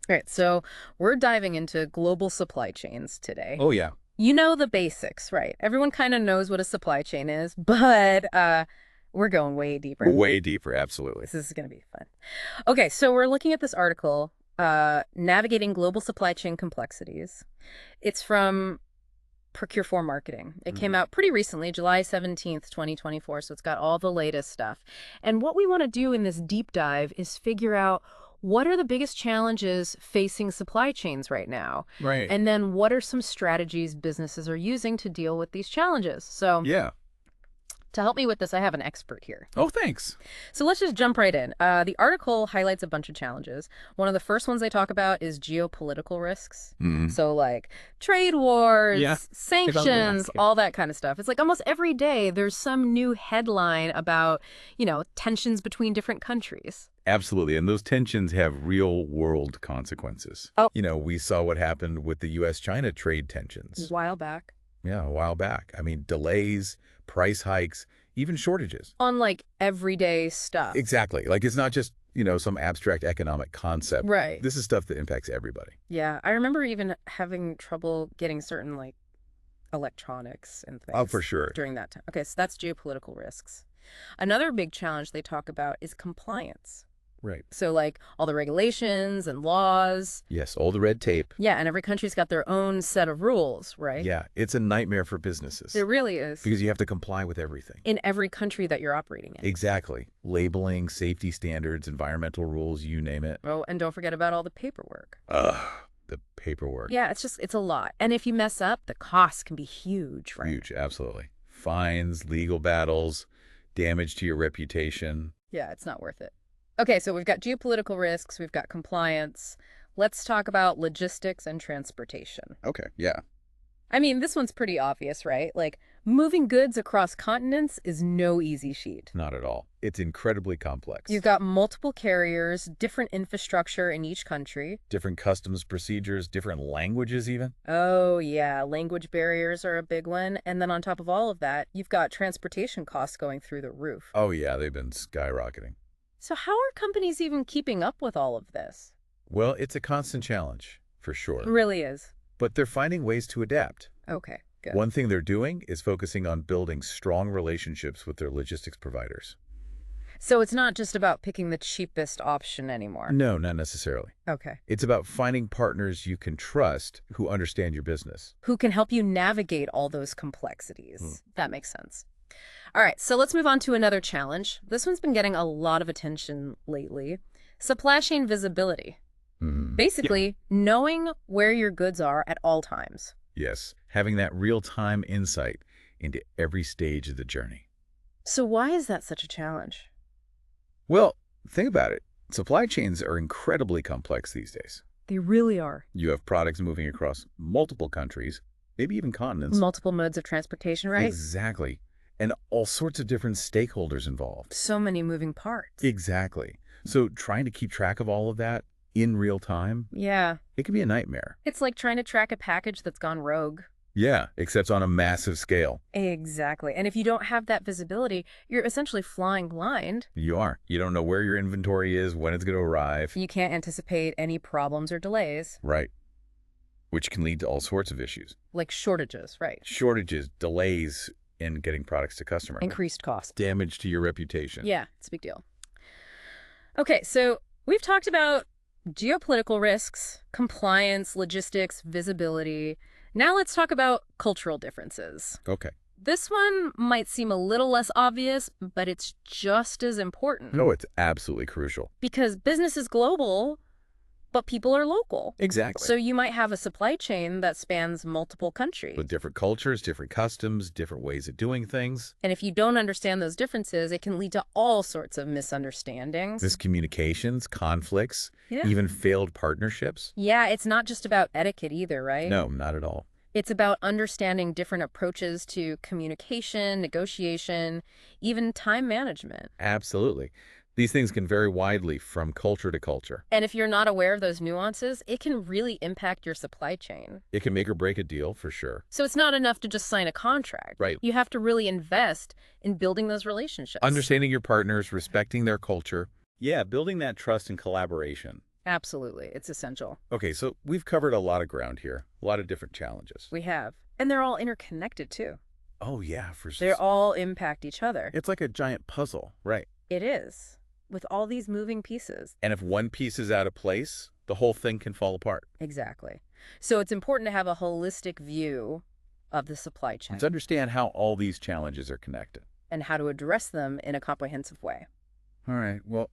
All right, so we're diving into global supply chains today. Oh, yeah. You know the basics, right? Everyone kind of knows what a supply chain is, but we're going way deeper. Way deeper, absolutely. This is going to be fun. Okay, so we're looking at this article, Navigating Global Supply Chain Complexities. It's from Procure for Marketing. It came Mhm. out pretty recently, July 17th, 2024, so it's got all the latest stuff. And what we want to do in this deep dive is figure out what are the biggest challenges facing supply chains right now? Right. And then what are some strategies businesses are using to deal with these challenges? So Yeah. to help me with this, I have an expert here. Oh, thanks. So let's just jump right in. The article highlights a bunch of challenges. One of the first ones they talk about is geopolitical risks. Mm. So, like trade Yeah. wars, I got a little sanctions, basket. all that kind of stuff. It's like almost every day there's some new headline about, tensions between different countries. Absolutely. And those tensions have real world consequences. Oh, We saw what happened with the U.S.-China trade a tensions. while back. Yeah, a while back. I mean, delays, price hikes, even shortages. On like everyday stuff. Exactly. Like it's not just, some abstract economic concept. Right. This is stuff that impacts everybody. Yeah. I remember even having trouble getting certain like electronics and Oh, things for sure. during that time. Okay, so that's geopolitical risks. Another big challenge they talk about is compliance. Right. So, like all the regulations and laws. Yes, all the red tape. Yeah, and every country's got their own set of rules, right? Yeah, it's a nightmare for businesses It really is. because you have to comply with everything. In every country that you're operating in. Exactly. Labeling, safety standards, environmental rules, you name it. Oh, and don't forget about all the paperwork. Ugh, the paperwork. Yeah, it's a lot. And if you mess up, the costs can be huge, right? Huge, absolutely. Fines, legal battles, damage to your reputation. Yeah, it's not worth it. Okay, so we've got geopolitical risks, we've got compliance. Let's talk about logistics and transportation. Okay, yeah. I mean, this one's pretty obvious, right? Like, moving goods across continents is no easy feat. Not at all. It's incredibly complex. You've got multiple carriers, different infrastructure in each country. Different customs procedures, different languages even. Oh, yeah, language barriers are a big one. And then on top of all of that, you've got transportation costs going through the roof. Oh yeah, they've been skyrocketing. So how are companies even keeping up with all of this? Well, it's a constant challenge, for sure. It really is. But they're finding ways to adapt. Okay, good. One thing they're doing is focusing on building strong relationships with their logistics providers. So it's not just about picking the cheapest option anymore. No, not necessarily. Okay. It's about finding partners you can trust who understand your business. Who can help you navigate all those complexities. Hmm. That makes sense. All right, so let's move on to another challenge. This one's been getting a lot of attention lately. Supply chain visibility. Mhm. Basically, knowing where your goods are at all times. Yes, having that real-time insight into every stage of the journey. So why is that such a challenge? Well, think about it. Supply chains are incredibly complex these days. They really are. You have products moving across multiple countries, maybe even continents. Multiple modes of transportation, right? Exactly. And all sorts of different stakeholders involved. So many moving parts. Exactly. So trying to keep track of all of that in real time, Yeah. it can be a nightmare. It's like trying to track a package that's gone rogue. Yeah, except on a massive scale. Exactly. And if you don't have that visibility, you're essentially flying blind. You are. You don't know where your inventory is, when it's going to arrive. You can't anticipate any problems or delays, Right. Which can lead to all sorts of issues. like shortages, right? Shortages, delays in getting products to customers. Increased costs. Damage to your reputation. Yeah, it's a big deal. Okay, so we've talked about geopolitical risks, compliance, logistics, visibility. Now let's talk about cultural differences. Okay. This one might seem a little less obvious, but it's just as important. No, it's absolutely crucial. Because business is global, but people are local. Exactly. So you might have a supply chain that spans multiple countries. With different cultures, different customs, different ways of doing things. And if you don't understand those differences, it can lead to all sorts of misunderstandings. Miscommunications, conflicts, Yeah. even failed partnerships. Yeah, it's not just about etiquette either, right? No, not at all. It's about understanding different approaches to communication, negotiation, even time management. Absolutely. These things can vary widely from culture to culture. And if you're not aware of those nuances, it can really impact your supply chain. It can make or break a deal, for sure. So it's not enough to just sign a contract. Right. You have to really invest in building those relationships. Understanding your partners, respecting their culture. Yeah, building that trust and collaboration. Absolutely. It's essential. Okay, so we've covered a lot of ground here, a lot of different challenges. We have. And they're all interconnected, too. Oh, yeah, They all impact each other. it's like a giant puzzle, right? It is, with all these moving pieces. And if one piece is out of place, the whole thing can fall apart. Exactly. So it's important to have a holistic view of the supply chain Let's understand how all these challenges are connected. and how to address them in a comprehensive way. All right, well,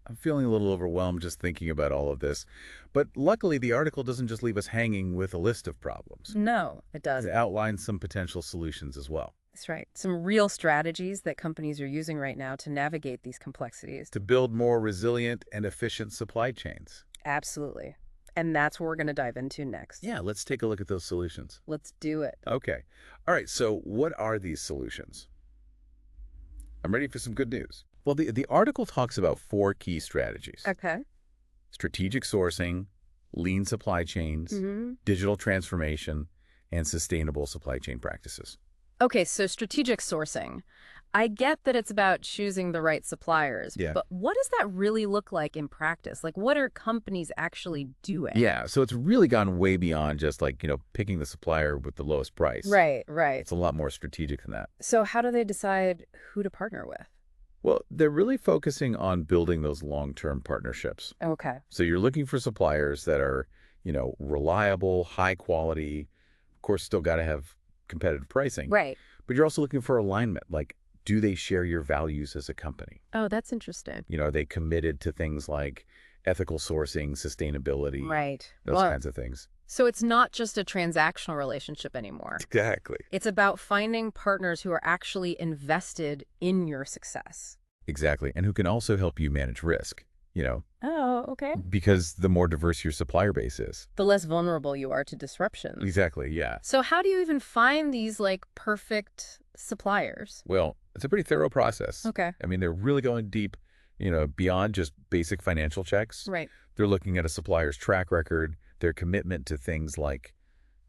I'm feeling a little overwhelmed just thinking about all of this. But luckily, the article doesn't just leave us hanging with a list of problems. No, it It doesn't. outlines some potential solutions as well That's right. Some real strategies that companies are using right now to navigate these complexities. to build more resilient and efficient supply chains. Absolutely. And that's what we're going to dive into next. Yeah, let's take a look at those solutions. Let's do it. Okay. All right, so what are these solutions? I'm ready for some good news. Well, the article talks about 4 key strategies. Okay. Strategic sourcing, lean supply chains, digital transformation, and sustainable supply chain practices. Okay, so strategic sourcing. I get that it's about choosing the right suppliers, Yeah. but what does that really look like in practice? Like, what are companies actually doing? Yeah, so it's really gone way beyond just like, picking the supplier with the lowest price. Right, right. It's a lot more strategic than that. So how do they decide who to partner with? Well, they're really focusing on building those long-term partnerships. Okay. So you're looking for suppliers that are, reliable, high quality, of course, still got to have competitive pricing. Right. But you're also looking for alignment. Like, do they share your values as a company? Oh, that's interesting. Are they committed to things like ethical sourcing, sustainability, Right. those Well, kinds of things? so it's not just a transactional relationship anymore. Exactly. It's about finding partners who are actually invested in your success. Exactly. And who can also help you manage risk, Oh, okay. because the more diverse your supplier base is. The less vulnerable you are to disruptions. Exactly. Yeah. So how do you even find these perfect suppliers? Well, it's a pretty thorough process. Okay. I mean, they're really going deep, beyond just basic financial checks. Right. They're looking at a supplier's track record, their commitment to things like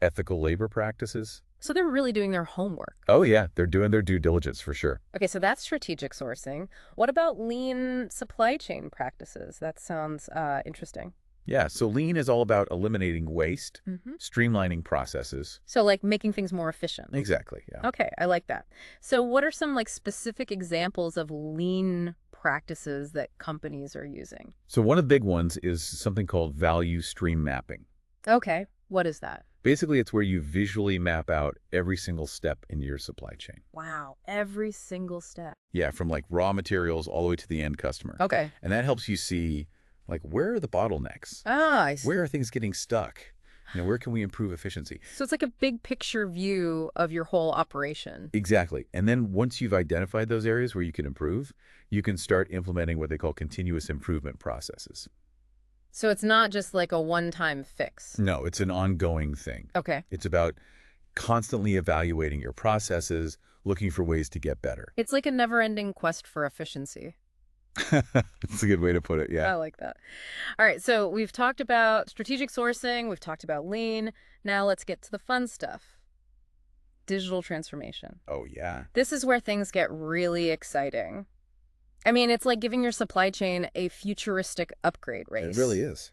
ethical labor practices. So they're really doing their homework. Oh, yeah, they're doing their due diligence for sure. Okay, so that's strategic sourcing. What about lean supply chain practices? That sounds interesting. Yeah, so lean is all about eliminating waste, streamlining processes. So making things more efficient. Exactly, yeah. Okay, I like that. So what are some specific examples of lean practices that companies are using? So one of the big ones is something called value stream mapping. Okay, what is that? Basically, it's where you visually map out every single step in your supply chain. Wow, every single step. Yeah, from raw materials all the way to the end customer. Okay. And that helps you see, where are the bottlenecks? Ah, I see. Where are things getting stuck? Where can we improve efficiency? So it's like a big picture view of your whole operation. Exactly. And then once you've identified those areas where you can improve, you can start implementing what they call continuous improvement processes. So it's not just a one-time fix. No, it's an ongoing thing. Okay. It's about constantly evaluating your processes, looking for ways to get better. It's like a never-ending quest for efficiency. That's a good way to put it, I yeah. like that. All right, so we've talked about strategic sourcing, we've talked about lean. Now let's get to the fun stuff. Digital transformation. Oh, yeah. This is where things get really exciting. I mean, it's like giving your supply chain a futuristic upgrade race. It really is.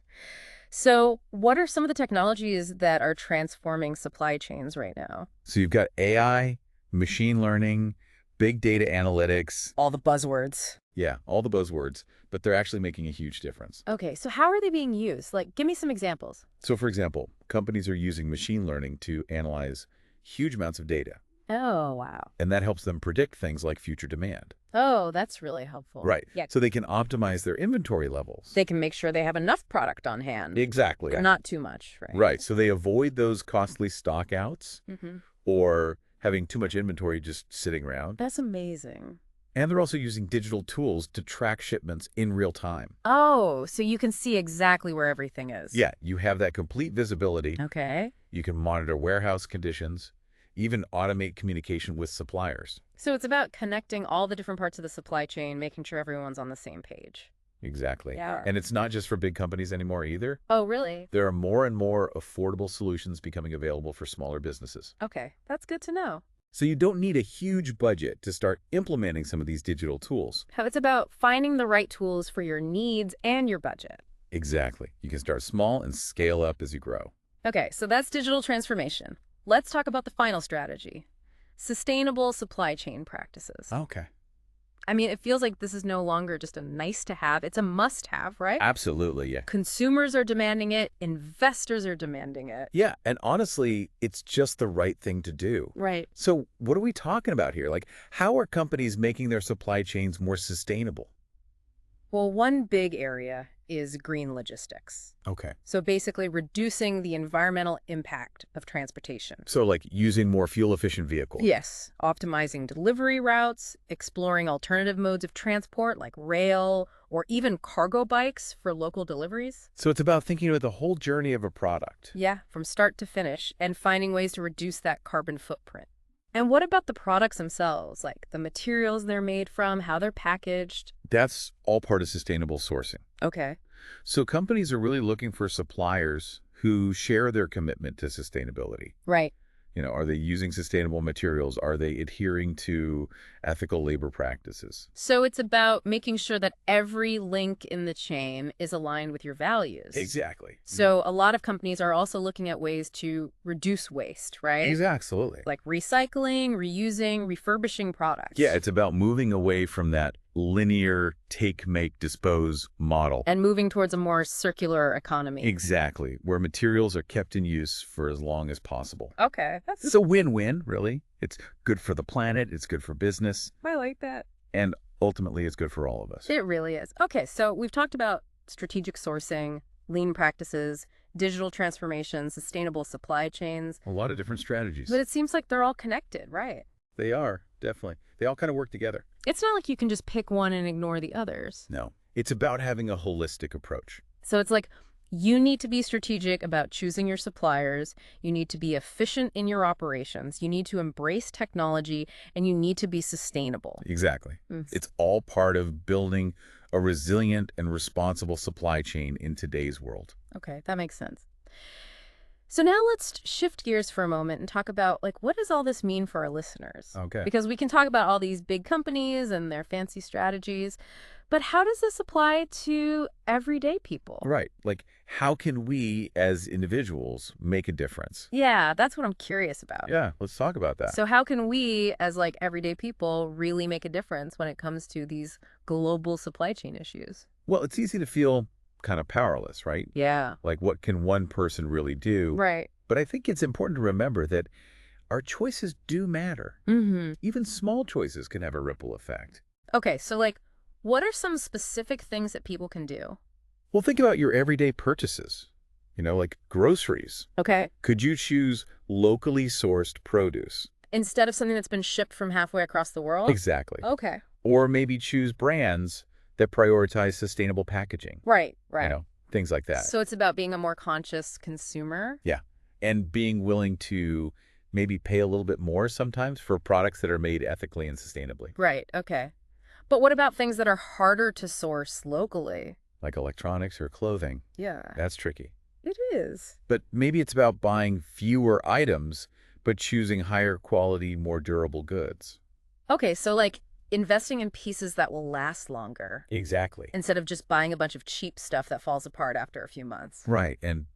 So what are some of the technologies that are transforming supply chains right now? So you've got AI, machine learning, big data analytics. All the buzzwords. Yeah, all the buzzwords, but they're actually making a huge difference. Okay, so how are they being used? Give me some examples. So, for example, companies are using machine learning to analyze huge amounts of data, Oh, wow. and that helps them predict things like future demand. Oh, that's really helpful. Right. Yeah. So they can optimize their inventory levels. They can make sure they have enough product on hand. Exactly. But not too much, right? Right. So they avoid those costly stockouts Mm-hmm. or having too much inventory just sitting around. That's amazing. And they're also using digital tools to track shipments in real time. Oh, so you can see exactly where everything is. Yeah, you have that complete visibility. Okay. You can monitor warehouse conditions, even automate communication with suppliers. So it's about connecting all the different parts of the supply chain, making sure everyone's on the same page. Exactly. Yeah. And it's not just for big companies anymore either. Oh, really? There are more and more affordable solutions becoming available for smaller businesses. Okay, that's good to know. So you don't need a huge budget to start implementing some of these digital tools. How it's about finding the right tools for your needs and your budget. Exactly. You can start small and scale up as you grow. Okay, so that's digital transformation. Let's talk about the final strategy, sustainable supply chain practices. Okay. I mean, it feels like this is no longer just a nice to have, it's a must have, right? Absolutely, yeah. Consumers are demanding it, investors are demanding it. Yeah, and honestly, it's just the right thing to do. Right. So what are we talking about here? Like, how are companies making their supply chains more sustainable? Well, one big area is green logistics. Okay. So basically reducing the environmental impact of transportation. So like using more fuel-efficient vehicles. Yes, optimizing delivery routes, exploring alternative modes of transport like rail or even cargo bikes for local deliveries. So it's about thinking about the whole journey of a product. Yeah, from start to finish, and finding ways to reduce that carbon footprint. And what about the products themselves, like the materials they're made from, how they're packaged? That's all part of sustainable sourcing. Okay. So companies are really looking for suppliers who share their commitment to sustainability. Right. Are they using sustainable materials? Are they adhering to ethical labor practices? So it's about making sure that every link in the chain is aligned with your values. Exactly. So a lot of companies are also looking at ways to reduce waste, right? Absolutely. Like recycling, reusing, refurbishing products. Yeah, it's about moving away from that linear take, make, dispose model. And moving towards a more circular economy. Exactly, where materials are kept in use for as long as possible. Okay, It's a win-win, really. It's good for the planet, it's good for business, I like that. and ultimately it's good for all of us. It really is. Okay, so we've talked about strategic sourcing, lean practices, digital transformation, sustainable supply chains, A lot of different strategies. but it seems like they're all connected, right? They are, definitely. They all kind of work together. It's not like you can just pick one and ignore the others. No, it's about having a holistic approach. So it's like you need to be strategic about choosing your suppliers, you need to be efficient in your operations, you need to embrace technology, and you need to be sustainable. Exactly. Mm. It's all part of building a resilient and responsible supply chain in today's world. Okay, that makes sense. So now let's shift gears for a moment and talk about, like, what does all this mean for our listeners? Okay. Because we can talk about all these big companies and their fancy strategies, but how does this apply to everyday people? Right. Like, how can we as individuals make a difference? Yeah, that's what I'm curious about. Yeah, let's talk about that. So how can we, as like everyday people, really make a difference when it comes to these global supply chain issues? Well, it's easy to feel kind of powerless, right? Yeah. Like, what can one person really do? Right. But I think it's important to remember that our choices do matter. Mm-hmm. Even small choices can have a ripple effect. Okay, so like, what are some specific things that people can do? Well, think about your everyday purchases, like groceries. Okay. Could you choose locally sourced produce? Instead of something that's been shipped from halfway across the world? Exactly. Okay. Or maybe choose brands that prioritize sustainable packaging. Right, right. Things like that. So it's about being a more conscious consumer? Yeah. And being willing to maybe pay a little bit more sometimes for products that are made ethically and sustainably. Right, okay. But what about things that are harder to source locally? Like electronics or clothing. Yeah. That's tricky. It is. But maybe it's about buying fewer items, but choosing higher quality, more durable goods. Okay, so like investing in pieces that will last longer Exactly. instead of just buying a bunch of cheap stuff that falls apart after a few months. Right. And,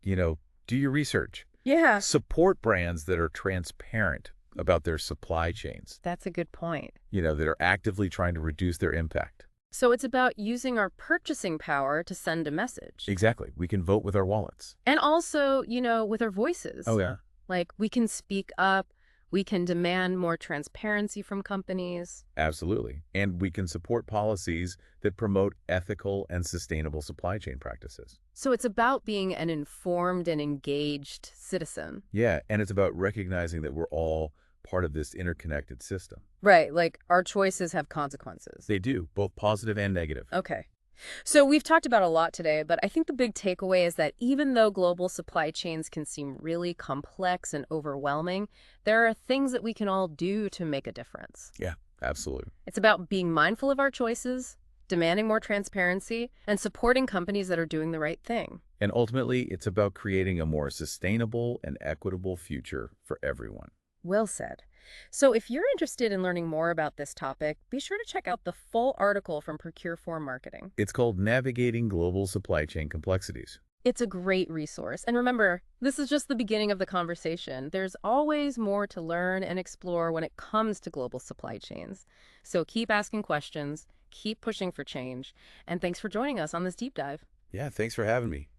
do your research. Yeah. Support brands that are transparent about their supply chains, That's a good point. that are actively trying to reduce their impact. So it's about using our purchasing power to send a message. Exactly. We can vote with our wallets. And also, with our voices. Oh, yeah. Like we can speak up, we can demand more transparency from companies. Absolutely. And we can support policies that promote ethical and sustainable supply chain practices. So it's about being an informed and engaged citizen. Yeah, and it's about recognizing that we're all part of this interconnected system. Right, like our choices have consequences. They do, both positive and negative. Okay. So we've talked about a lot today, but I think the big takeaway is that even though global supply chains can seem really complex and overwhelming, there are things that we can all do to make a difference. Yeah, absolutely. It's about being mindful of our choices, demanding more transparency, and supporting companies that are doing the right thing. And ultimately, it's about creating a more sustainable and equitable future for everyone. Well said. So if you're interested in learning more about this topic, be sure to check out the full article from Procure for Marketing. It's called Navigating Global Supply Chain Complexities. It's a great resource. And remember, this is just the beginning of the conversation. There's always more to learn and explore when it comes to global supply chains. So keep asking questions, keep pushing for change, and thanks for joining us on this deep dive. Yeah, thanks for having me.